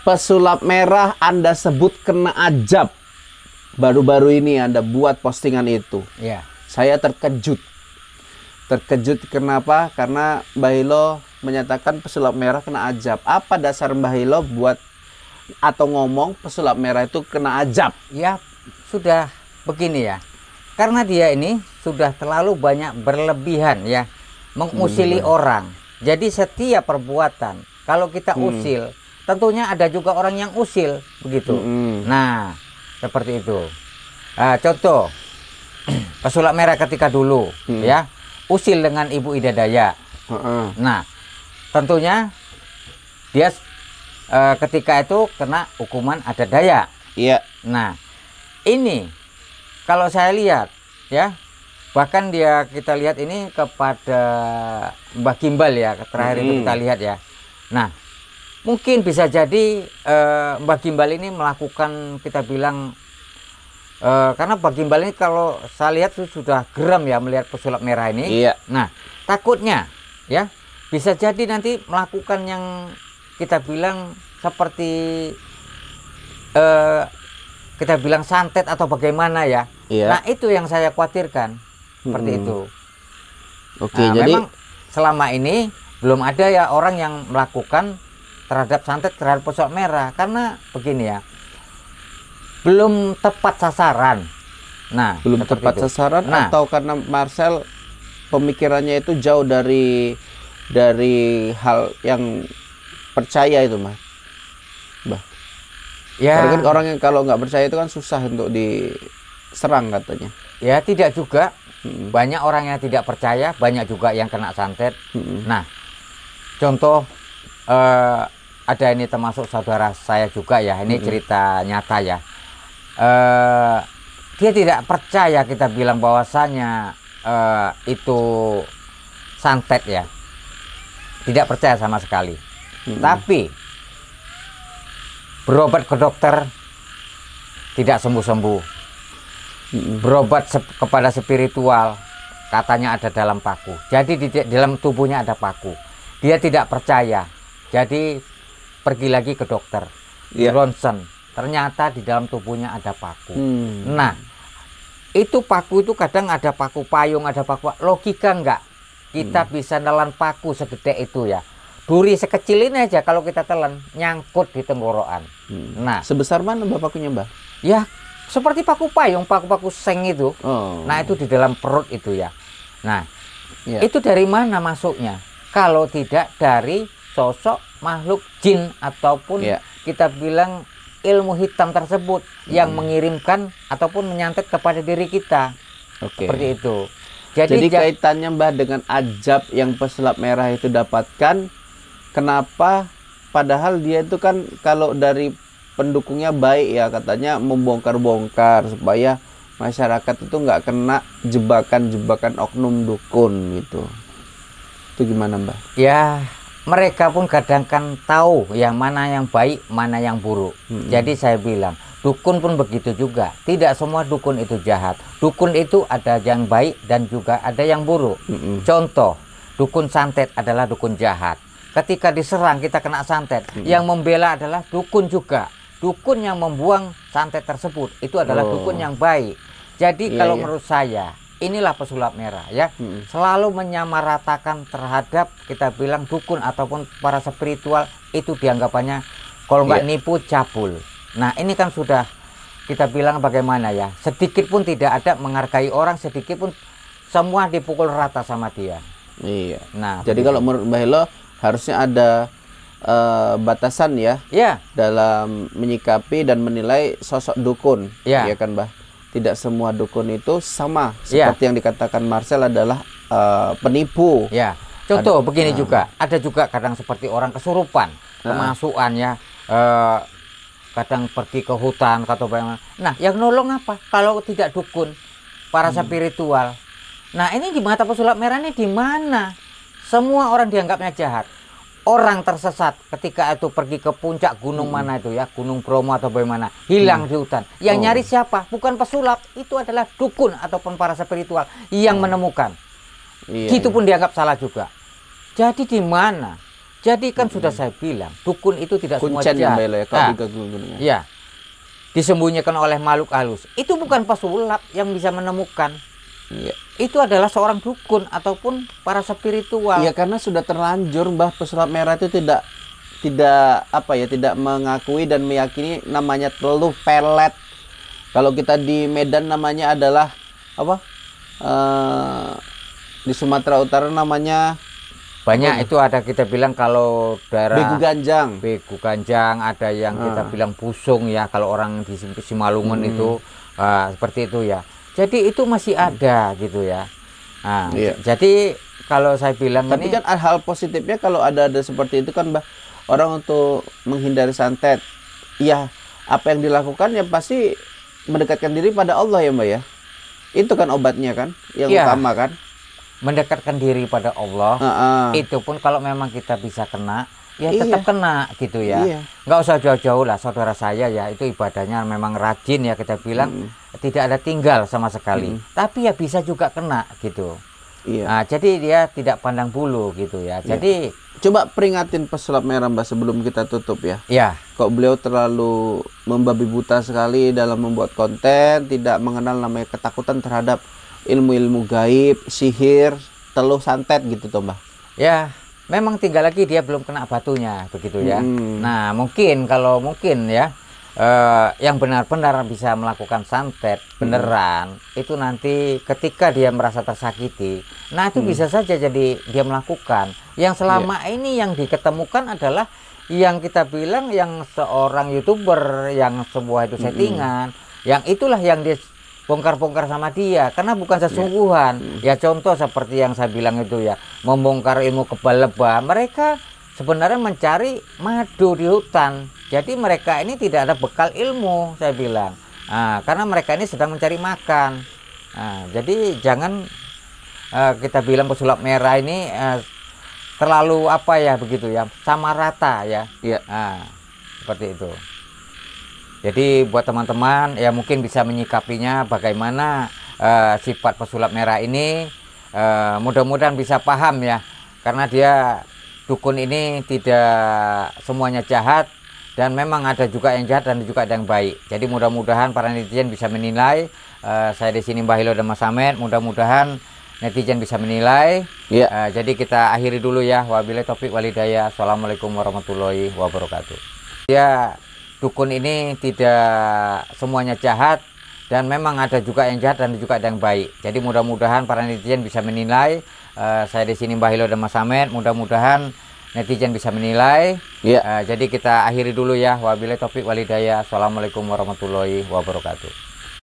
pesulap merah Anda sebut kena ajab. Baru-baru ini Anda buat postingan itu. Ya. Saya terkejut. Terkejut kenapa? Karena Mbah Hilo menyatakan pesulap merah kena ajab. Apa dasar Mbah Hilo buat atau ngomong pesulap merah itu kena ajab? Ya, sudah begini ya. Karena dia ini sudah terlalu banyak berlebihan ya, mengusili orang. Jadi setiap perbuatan kalau kita usil, tentunya ada juga orang yang usil begitu. Nah, seperti itu. Contoh pesulap merah ketika dulu ya, usil dengan Ibu Ida Dayak. Nah, tentunya dia ketika itu kena hukuman adat Dayak. Iya. Nah, ini kalau saya lihat ya, bahkan kita lihat ini kepada Mbah Gimbal ya, terakhir itu kita lihat ya. Nah, mungkin bisa jadi Mbah Gimbal ini melakukan, kita bilang karena Mbah Gimbal ini kalau saya lihat sudah geram ya melihat pesulap merah ini. Iya. Nah, takutnya ya bisa jadi nanti melakukan yang kita bilang seperti kita bilang santet atau bagaimana ya. Iya. Nah, itu yang saya khawatirkan seperti itu. Oke, Nah, jadi memang selama ini belum ada ya orang yang melakukan terhadap santet terhadap pesulap merah, karena begini ya, belum tepat sasaran. Nah, belum tepat sasaran, atau karena Marcel pemikirannya itu jauh dari hal yang percaya itu, Mas. Mbah. Ya. Karena kan orang yang kalau nggak percaya itu kan susah untuk diserang katanya. Ya, tidak juga. Banyak orang yang tidak percaya, banyak juga yang kena santet. Nah, contoh ada ini termasuk saudara saya juga ya, ini cerita nyata ya. Dia tidak percaya, kita bilang bahwasanya itu santet ya, tidak percaya sama sekali. Tapi berobat ke dokter tidak sembuh-sembuh, berobat kepada spiritual katanya ada dalam paku, jadi di dalam tubuhnya ada paku. Dia tidak percaya, jadi pergi lagi ke dokter, ronsen, ternyata di dalam tubuhnya ada paku. Nah, itu paku itu kadang ada paku payung, ada paku, logika enggak kita bisa nelan paku segede itu ya. Duri sekecil ini aja kalau kita telan nyangkut di tenggorokan. Nah, sebesar mana Mbak pakunya, Mbak? Ya, seperti paku payung, paku-paku seng itu. Nah, itu di dalam perut itu ya. Nah, itu dari mana masuknya? Kalau tidak dari sosok makhluk jin ataupun kita bilang ilmu hitam tersebut yang mengirimkan ataupun menyantet kepada diri kita. Seperti itu. Jadi kaitannya Mbah dengan ajab yang pesulap merah itu dapatkan, kenapa padahal dia itu kan kalau dari pendukungnya baik ya, katanya membongkar-bongkar supaya masyarakat itu nggak kena jebakan-jebakan oknum dukun gitu. Itu gimana, Mbah? Ya, mereka pun kadang kan tahu yang mana yang baik, mana yang buruk. Jadi saya bilang, dukun pun begitu juga. Tidak semua dukun itu jahat. Dukun itu ada yang baik dan juga ada yang buruk. Contoh, dukun santet adalah dukun jahat. Ketika diserang kita kena santet, yang membela adalah dukun juga. Dukun yang membuang santet tersebut itu adalah dukun yang baik. Jadi kalau menurut saya, inilah pesulap merah ya, selalu menyamaratakan terhadap kita bilang dukun ataupun para spiritual itu dianggapannya kalau nggak nipu cabul. Nah, ini kan sudah kita bilang bagaimana ya, sedikit pun tidak ada menghargai orang, sedikit pun semua dipukul rata sama dia. Iya. Nah, jadi kalau menurut Mbah Hilo harusnya ada batasan ya, dalam menyikapi dan menilai sosok dukun, ya kan, Mbah? Tidak semua dukun itu sama seperti yang dikatakan Marcel adalah penipu. Ya, contoh begini juga, ada juga kadang seperti orang kesurupan, kemasukan ya, kadang pergi ke hutan atau bagaimana. Nah, yang nolong apa? Kalau tidak dukun, para spiritual. Nah, ini di mata pesulap merah ini di mana? Semua orang dianggapnya jahat. Orang tersesat ketika itu pergi ke puncak gunung mana itu ya, Gunung Bromo atau bagaimana, hilang di hutan. Yang nyari siapa? Bukan pesulap, itu adalah dukun ataupun para spiritual yang menemukan. Itu pun dianggap salah juga. Jadi di mana Jadi kan sudah saya bilang, dukun itu tidak semua Kuncen ya jahat. Mbak Elo ya, kalau digabung-gabungkan. Ya, disembunyikan oleh makhluk halus. Itu bukan pesulap yang bisa menemukan. Iya. Itu adalah seorang dukun ataupun para spiritual. Iya, karena sudah terlanjur Mbah, pesulap merah itu tidak apa ya, tidak mengakui dan meyakini namanya teluh pelet. Kalau kita di Medan namanya adalah apa? Di Sumatera Utara namanya Banyak itu ada kita bilang kalau daerah begu ganjang. Begu ganjang, ada yang kita bilang pusung ya kalau orang di Simalungun itu seperti itu ya. Jadi itu masih ada gitu ya. Nah, Iya. jadi kalau saya bilang Tapi ini kan hal positifnya kalau ada seperti itu kan Mbah, orang untuk menghindari santet, ya apa yang dilakukan ya pasti mendekatkan diri pada Allah ya Mbak ya. Itu kan obatnya kan, yang Iya. utama kan. mendekatkan diri pada Allah. Itu pun kalau memang kita bisa kena, ya tetap kena gitu ya. Iya. Nggak usah jauh-jauh lah, saudara saya ya itu ibadahnya memang rajin ya, kita bilang tidak ada tinggal sama sekali. Tapi ya bisa juga kena gitu. Iya. Nah, jadi dia tidak pandang bulu gitu ya. Jadi coba peringatin pesulap merah Mbak sebelum kita tutup ya. ya, Kok beliau terlalu membabi buta sekali dalam membuat konten, tidak mengenal namanya ketakutan terhadap ilmu-ilmu gaib, sihir, teluh santet gitu toh Mbah. ya memang tinggal lagi dia belum kena batunya begitu ya. Nah, mungkin kalau mungkin ya yang benar-benar bisa melakukan santet beneran itu nanti ketika dia merasa tersakiti, nah itu bisa saja jadi dia melakukan. Yang selama ini yang diketemukan adalah yang kita bilang yang seorang YouTuber yang sebuah itu settingan, yang itulah yang dia bongkar-bongkar sama dia karena bukan sesungguhan. Ya contoh seperti yang saya bilang itu ya, membongkar ilmu kebal lebah. Mereka sebenarnya mencari madu di hutan. Jadi mereka ini tidak ada bekal ilmu, saya bilang. Nah, karena mereka ini sedang mencari makan. Nah, jadi jangan kita bilang pesulap merah ini terlalu apa ya begitu ya, sama rata ya. Iya. Nah, seperti itu. Jadi buat teman-teman ya mungkin bisa menyikapinya bagaimana sifat pesulap merah ini, mudah-mudahan bisa paham ya, karena dia dukun ini tidak semuanya jahat dan memang ada juga yang jahat dan juga ada yang baik. Jadi mudah-mudahan para netizen bisa menilai. Saya di sini Mbah Hilo dan Mas Samet, mudah-mudahan netizen bisa menilai. Iya. Jadi kita akhiri dulu ya. Wabillahi taufik walhidayah. Assalamualaikum warahmatullahi wabarakatuh. Ya, dukun ini tidak semuanya jahat dan memang ada juga yang jahat dan juga ada yang baik. Jadi mudah-mudahan para netizen bisa menilai. Saya di sini Mbah Hilo dan Mas Samet, mudah-mudahan netizen bisa menilai. Iya. Jadi kita akhiri dulu ya. Wabillahi taufik walhidayah. Assalamualaikum warahmatullahi wabarakatuh.